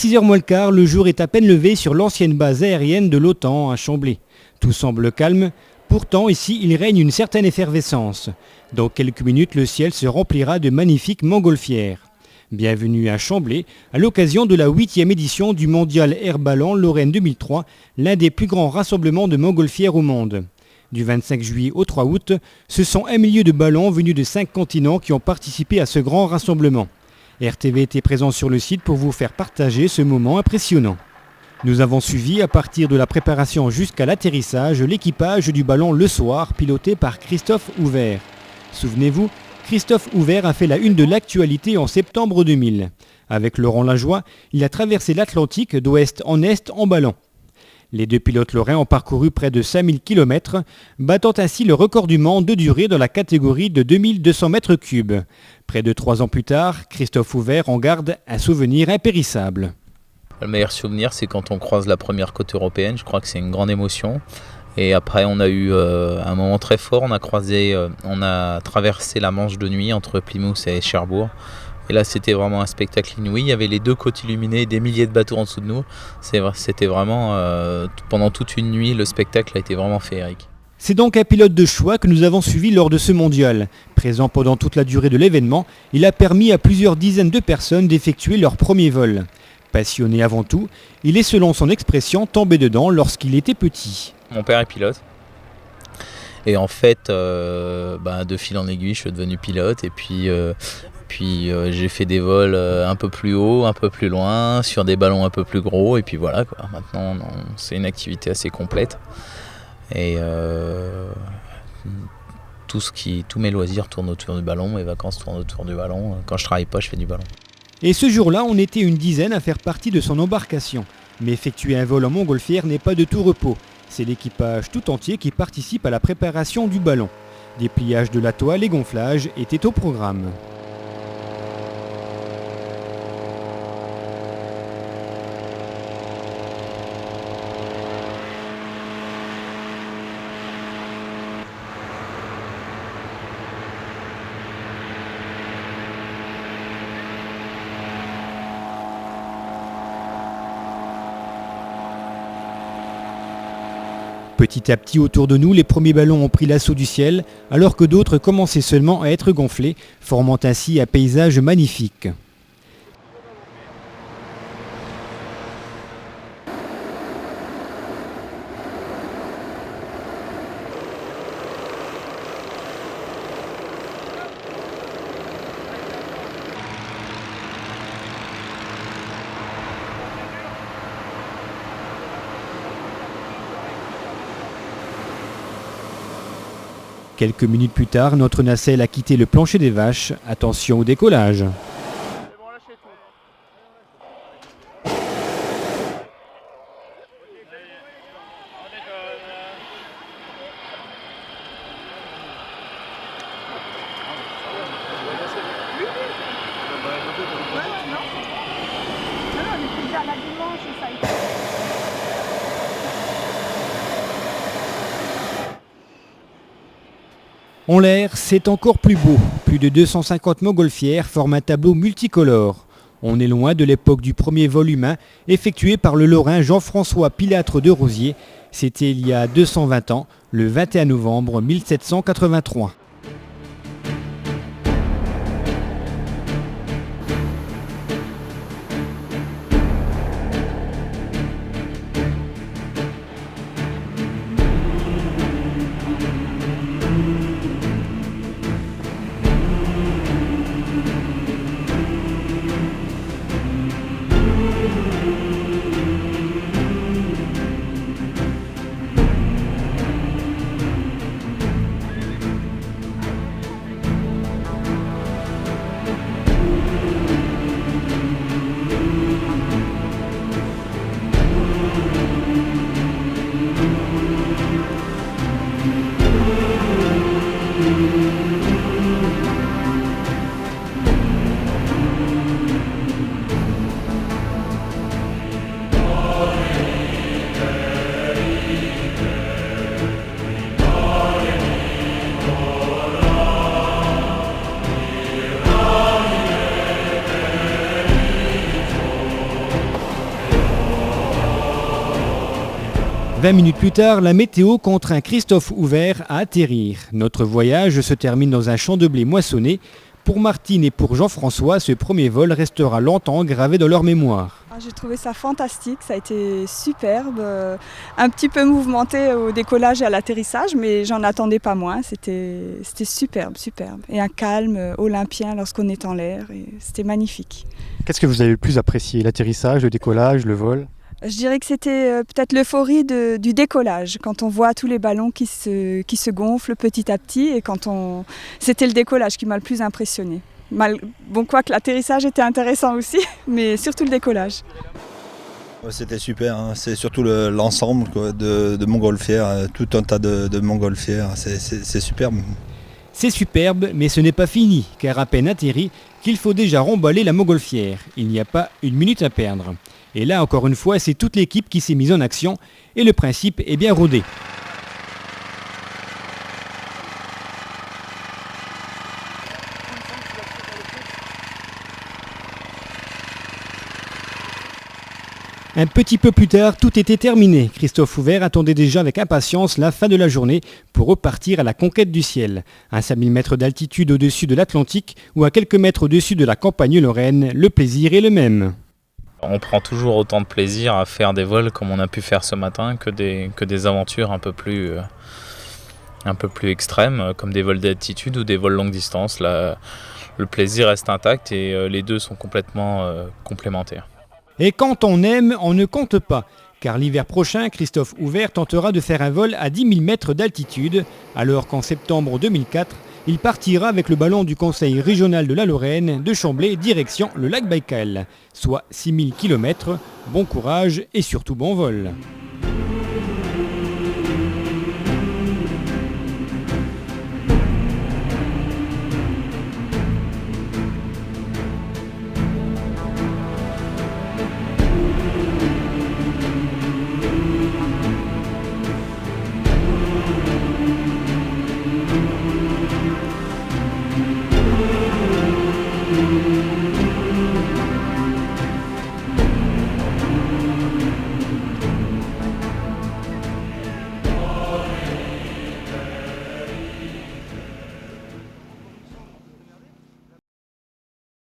6h moins le quart, le jour est à peine levé sur l'ancienne base aérienne de l'OTAN à Chambly. Tout semble calme, pourtant ici il règne une certaine effervescence. Dans quelques minutes, le ciel se remplira de magnifiques montgolfières. Bienvenue à Chambly, à l'occasion de la 8e édition du Mondial Air Ballon Lorraine 2003, l'un des plus grands rassemblements de montgolfières au monde. Du 25 juillet au 3 août, ce sont 1 millier de ballons venus de 5 continents qui ont participé à ce grand rassemblement. RTV était présent sur le site pour vous faire partager ce moment impressionnant. Nous avons suivi, à partir de la préparation jusqu'à l'atterrissage, l'équipage du ballon Le Soir, piloté par Christophe Ouvert. Souvenez-vous, Christophe Ouvert a fait la une de l'actualité en septembre 2000. Avec Laurent Lajoie, il a traversé l'Atlantique d'ouest en est en ballon. Les deux pilotes lorrains ont parcouru près de 5000 km, battant ainsi le record du monde de durée dans la catégorie de 2200 mètres cubes. Près de 3 ans plus tard, Christophe Ouvert en garde un souvenir impérissable. Le meilleur souvenir, c'est quand on croise la première côte européenne. Je crois que c'est une grande émotion. Et après, on a eu un moment très fort. On a traversé la Manche de nuit entre Plymouth et Cherbourg. Et là, c'était vraiment un spectacle inouï. Il y avait les deux côtes illuminées, des milliers de bateaux en dessous de nous. C'était vraiment, pendant toute une nuit, le spectacle a été vraiment féerique. C'est donc un pilote de choix que nous avons suivi lors de ce mondial. Présent pendant toute la durée de l'événement, il a permis à plusieurs dizaines de personnes d'effectuer leur premier vol. Passionné avant tout, il est, selon son expression, tombé dedans lorsqu'il était petit. Mon père est pilote. Et en fait, de fil en aiguille, je suis devenu pilote. Et puis j'ai fait des vols un peu plus haut, un peu plus loin, sur des ballons un peu plus gros. Et puis voilà, quoi. Maintenant, c'est une activité assez complète. Et tous mes loisirs tournent autour du ballon, mes vacances tournent autour du ballon. Quand je travaille pas, je fais du ballon. Et ce jour-là, on était une dizaine à faire partie de son embarcation. Mais effectuer un vol en montgolfière n'est pas de tout repos. C'est l'équipage tout entier qui participe à la préparation du ballon. Dépliage de la toile et gonflage étaient au programme. Petit à petit autour de nous, les premiers ballons ont pris l'assaut du ciel, alors que d'autres commençaient seulement à être gonflés, formant ainsi un paysage magnifique. Quelques minutes plus tard, notre nacelle a quitté le plancher des vaches. Attention au décollage. En l'air, c'est encore plus beau. Plus de 250 montgolfières forment un tableau multicolore. On est loin de l'époque du premier vol humain effectué par le Lorrain Jean-François Pilâtre de Rosiers. C'était il y a 220 ans, le 21 novembre 1783. 20 minutes plus tard, la météo contraint Christophe Houvert à atterrir. Notre voyage se termine dans un champ de blé moissonné. Pour Martine et pour Jean-François, ce premier vol restera longtemps gravé dans leur mémoire. J'ai trouvé ça fantastique, ça a été superbe, un petit peu mouvementé au décollage et à l'atterrissage, mais j'en attendais pas moins, c'était superbe. Et un calme olympien lorsqu'on est en l'air, et c'était magnifique. Qu'est-ce que vous avez le plus apprécié? L'atterrissage, le décollage, le vol? Je dirais que c'était peut-être l'euphorie du décollage, quand on voit tous les ballons qui se gonflent petit à petit, et c'était le décollage qui m'a le plus impressionné. Quoique l'atterrissage était intéressant aussi, mais surtout le décollage. C'était super, hein. C'est surtout l'ensemble de montgolfières, tout un tas de montgolfières, c'est superbe. C'est superbe, mais ce n'est pas fini, car à peine atterri, qu'il faut déjà remballer la montgolfière. Il n'y a pas une minute à perdre. Et là, encore une fois, c'est toute l'équipe qui s'est mise en action, et le principe est bien rodé. Un petit peu plus tard, tout était terminé. Christophe Houvert attendait déjà avec impatience la fin de la journée pour repartir à la conquête du ciel. À 5000 mètres d'altitude au-dessus de l'Atlantique ou à quelques mètres au-dessus de la campagne lorraine, le plaisir est le même. On prend toujours autant de plaisir à faire des vols comme on a pu faire ce matin que des aventures un peu plus extrêmes, comme des vols d'altitude ou des vols longue distance. Là, le plaisir reste intact et les deux sont complètement complémentaires. Et quand on aime, on ne compte pas. Car l'hiver prochain, Christophe Houvert tentera de faire un vol à 10 000 mètres d'altitude, alors qu'en septembre 2004, il partira avec le ballon du Conseil régional de la Lorraine de Chamblay direction le lac Baïkal, soit 6 000 km. Bon courage et surtout bon vol.